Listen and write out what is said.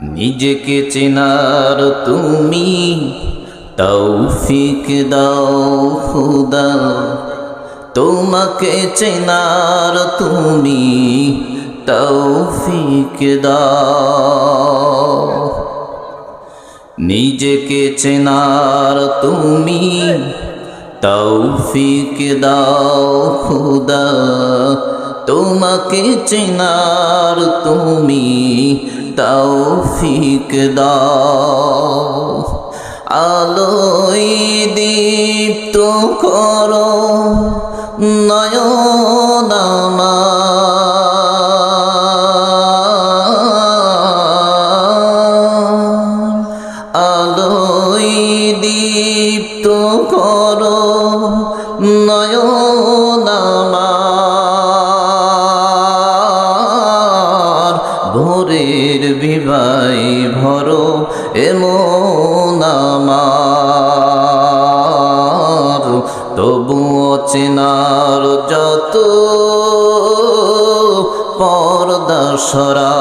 নিজেকে চেনার তুমি তৌফিক দাও খুদা, তোমাকে চেনার তুমি তৌফিক দাও। নিজেকে চেনার তুমি তৌফিক দাও খুদা, তোমাকে চেনার তুমি তৌফিক দাও। আলোয় দীপ্ত করো নয়ন আমার, আলোয় দীপ্ত করো নয়ন আমার, ভোরের বিবাই ভরো এমন আমার, তবুও চেনার যত পর্দা সরা।